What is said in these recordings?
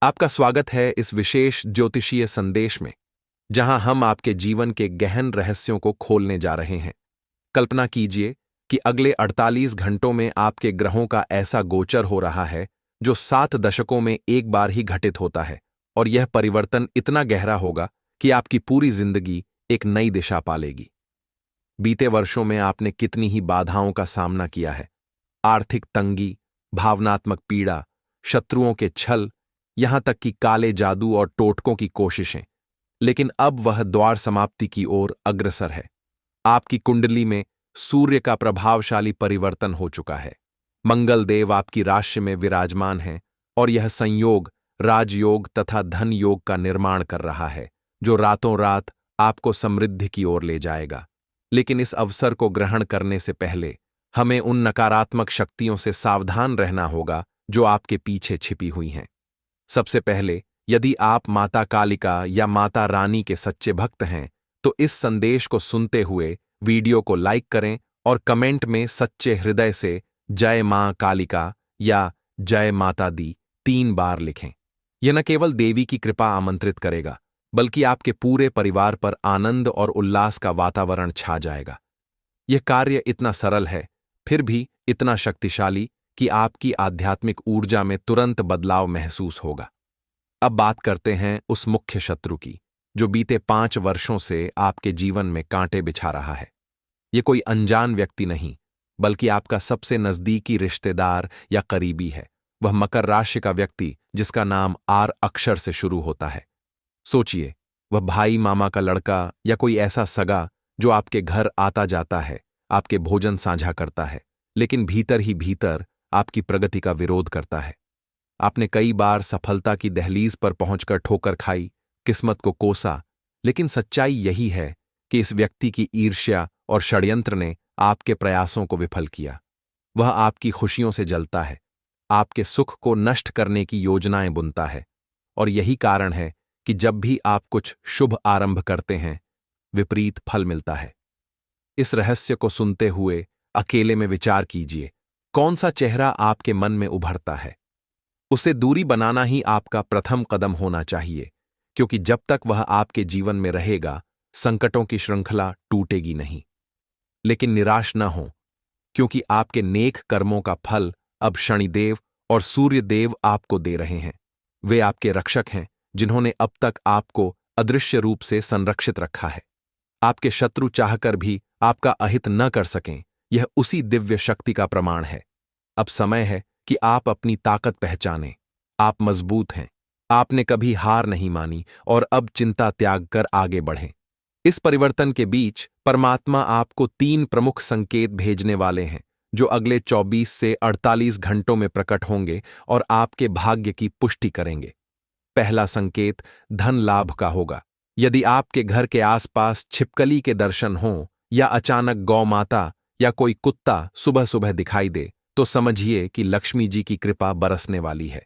आपका स्वागत है इस विशेष ज्योतिषीय संदेश में, जहां हम आपके जीवन के गहन रहस्यों को खोलने जा रहे हैं। कल्पना कीजिए कि अगले 48 घंटों में आपके ग्रहों का ऐसा गोचर हो रहा है जो 7 दशकों में एक बार ही घटित होता है, और यह परिवर्तन इतना गहरा होगा कि आपकी पूरी जिंदगी एक नई दिशा पालेगी। बीते वर्षों में आपने कितनी ही बाधाओं का सामना किया है। आर्थिक तंगी, भावनात्मक पीड़ा, शत्रुओं के छल, यहां तक कि काले जादू और टोटकों की कोशिशें। लेकिन अब वह द्वार समाप्ति की ओर अग्रसर है। आपकी कुंडली में सूर्य का प्रभावशाली परिवर्तन हो चुका है। मंगल देव आपकी राशि में विराजमान हैं, और यह संयोग राजयोग तथा धन योग का निर्माण कर रहा है, जो रातों रात आपको समृद्धि की ओर ले जाएगा। लेकिन इस अवसर को ग्रहण करने से पहले हमें उन नकारात्मक शक्तियों से सावधान रहना होगा जो आपके पीछे छिपी हुई हैं। सबसे पहले, यदि आप माता कालिका या माता रानी के सच्चे भक्त हैं, तो इस संदेश को सुनते हुए वीडियो को लाइक करें और कमेंट में सच्चे हृदय से जय मां कालिका या जय माता दी 3 बार लिखें। यह न केवल देवी की कृपा आमंत्रित करेगा, बल्कि आपके पूरे परिवार पर आनंद और उल्लास का वातावरण छा जाएगा। यह कार्य इतना सरल है, फिर भी इतना शक्तिशाली कि आपकी आध्यात्मिक ऊर्जा में तुरंत बदलाव महसूस होगा। अब बात करते हैं उस मुख्य शत्रु की, जो बीते 5 वर्षों से आपके जीवन में कांटे बिछा रहा है। ये कोई अनजान व्यक्ति नहीं, बल्कि आपका सबसे नजदीकी रिश्तेदार या करीबी है। वह मकर राशि का व्यक्ति जिसका नाम आर अक्षर से शुरू होता है। सोचिए, वह भाई, मामा का लड़का या कोई ऐसा सगा जो आपके घर आता जाता है, आपके भोजन साझा करता है, लेकिन भीतर ही भीतर आपकी प्रगति का विरोध करता है। आपने कई बार सफलता की दहलीज पर पहुंचकर ठोकर खाई, किस्मत को कोसा, लेकिन सच्चाई यही है कि इस व्यक्ति की ईर्ष्या और षड्यंत्र ने आपके प्रयासों को विफल किया। वह आपकी खुशियों से जलता है, आपके सुख को नष्ट करने की योजनाएं बुनता है, और यही कारण है कि जब भी आप कुछ शुभ आरंभ करते हैं, विपरीत फल मिलता है। इस रहस्य को सुनते हुए अकेले में विचार कीजिए, कौन सा चेहरा आपके मन में उभरता है। उसे दूरी बनाना ही आपका प्रथम कदम होना चाहिए, क्योंकि जब तक वह आपके जीवन में रहेगा, संकटों की श्रृंखला टूटेगी नहीं। लेकिन निराश न हो, क्योंकि आपके नेक कर्मों का फल अब शनिदेव और सूर्यदेव आपको दे रहे हैं। वे आपके रक्षक हैं, जिन्होंने अब तक आपको अदृश्य रूप से संरक्षित रखा है। आपके शत्रु चाहकर भी आपका अहित न कर सकें, यह उसी दिव्य शक्ति का प्रमाण है। अब समय है कि आप अपनी ताकत पहचानें। आप मजबूत हैं, आपने कभी हार नहीं मानी, और अब चिंता त्याग कर आगे बढ़ें। इस परिवर्तन के बीच परमात्मा आपको 3 प्रमुख संकेत भेजने वाले हैं, जो अगले 24 से 48 घंटों में प्रकट होंगे और आपके भाग्य की पुष्टि करेंगे। पहला संकेत धन लाभ का होगा। यदि आपके घर के आसपास छिपकली के दर्शन हों, या अचानक गौ माता या कोई कुत्ता सुबह सुबह दिखाई दे, तो समझिए कि लक्ष्मी जी की कृपा बरसने वाली है।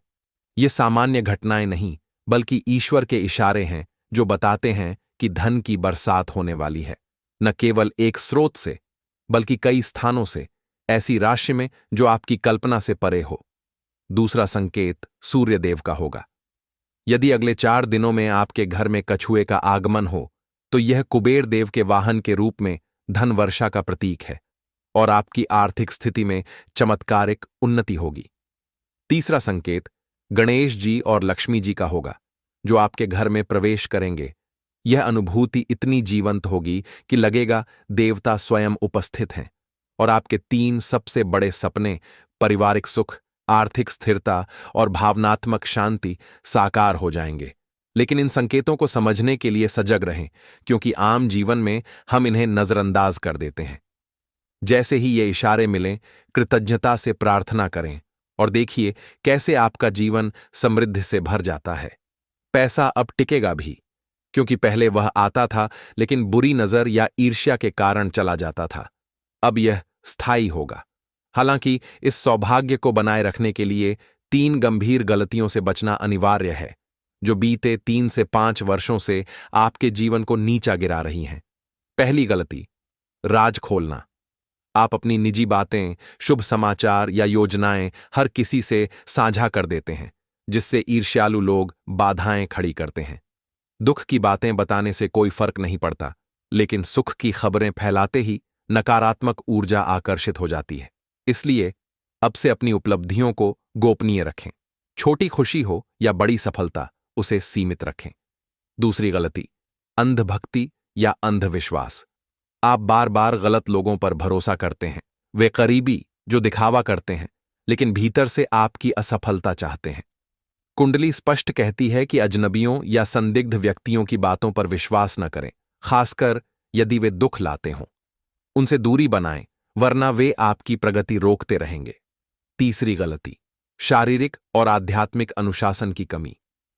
ये सामान्य घटनाएं नहीं, बल्कि ईश्वर के इशारे हैं, जो बताते हैं कि धन की बरसात होने वाली है। न केवल एक स्रोत से, बल्कि कई स्थानों से, ऐसी राशि में जो आपकी कल्पना से परे हो। दूसरा संकेत सूर्यदेव का होगा। यदि अगले 4 दिनों में आपके घर में कछुए का आगमन हो, तो यह कुबेर देव के वाहन के रूप में धन वर्षा का प्रतीक है, और आपकी आर्थिक स्थिति में चमत्कारिक उन्नति होगी। तीसरा संकेत गणेश जी और लक्ष्मी जी का होगा, जो आपके घर में प्रवेश करेंगे। यह अनुभूति इतनी जीवंत होगी कि लगेगा देवता स्वयं उपस्थित हैं, और आपके 3 सबसे बड़े सपने, पारिवारिक सुख, आर्थिक स्थिरता और भावनात्मक शांति, साकार हो जाएंगे। लेकिन इन संकेतों को समझने के लिए सजग रहें, क्योंकि आम जीवन में हम इन्हें नजरअंदाज कर देते हैं। जैसे ही ये इशारे मिलें, कृतज्ञता से प्रार्थना करें, और देखिए कैसे आपका जीवन समृद्धि से भर जाता है। पैसा अब टिकेगा भी, क्योंकि पहले वह आता था, लेकिन बुरी नजर या ईर्ष्या के कारण चला जाता था। अब यह स्थायी होगा। हालांकि इस सौभाग्य को बनाए रखने के लिए 3 गंभीर गलतियों से बचना अनिवार्य है, जो बीते 3 से 5 वर्षों से आपके जीवन को नीचा गिरा रही हैं। पहली गलती, राज खोलना। आप अपनी निजी बातें, शुभ समाचार या योजनाएं हर किसी से साझा कर देते हैं, जिससे ईर्ष्यालु लोग बाधाएं खड़ी करते हैं। दुख की बातें बताने से कोई फर्क नहीं पड़ता, लेकिन सुख की खबरें फैलाते ही नकारात्मक ऊर्जा आकर्षित हो जाती है। इसलिए अब से अपनी उपलब्धियों को गोपनीय रखें। छोटी खुशी हो या बड़ी सफलता, उसे सीमित रखें। दूसरी गलती, अंधभक्ति या अंधविश्वास। आप बार बार गलत लोगों पर भरोसा करते हैं। वे करीबी जो दिखावा करते हैं, लेकिन भीतर से आपकी असफलता चाहते हैं। कुंडली स्पष्ट कहती है कि अजनबियों या संदिग्ध व्यक्तियों की बातों पर विश्वास न करें, खासकर यदि वे दुख लाते हों। उनसे दूरी बनाएं, वरना वे आपकी प्रगति रोकते रहेंगे। तीसरी गलती, शारीरिक और आध्यात्मिक अनुशासन की कमी।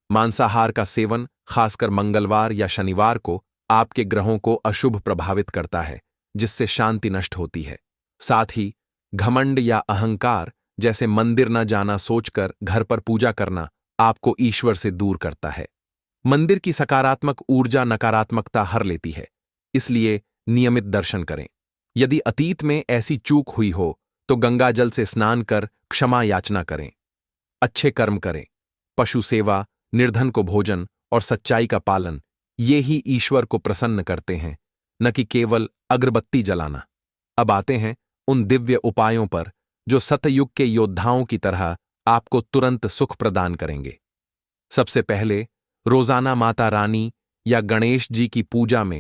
मांसाहार का सेवन, खासकर मंगलवार या शनिवार को, आपके ग्रहों को अशुभ प्रभावित करता है, जिससे शांति नष्ट होती है। साथ ही घमंड या अहंकार, जैसे मंदिर न जाना सोचकर घर पर पूजा करना, आपको ईश्वर से दूर करता है। मंदिर की सकारात्मक ऊर्जा नकारात्मकता हर लेती है, इसलिए नियमित दर्शन करें। यदि अतीत में ऐसी चूक हुई हो तो गंगा जल से स्नान कर क्षमा याचना करें। अच्छे कर्म करें। पशु सेवा, निर्धन को भोजन और सच्चाई का पालन, ये ही ईश्वर को प्रसन्न करते हैं, न कि केवल अगरबत्ती जलाना। अब आते हैं उन दिव्य उपायों पर जो सतयुग के योद्धाओं की तरह आपको तुरंत सुख प्रदान करेंगे। सबसे पहले रोजाना माता रानी या गणेश जी की पूजा में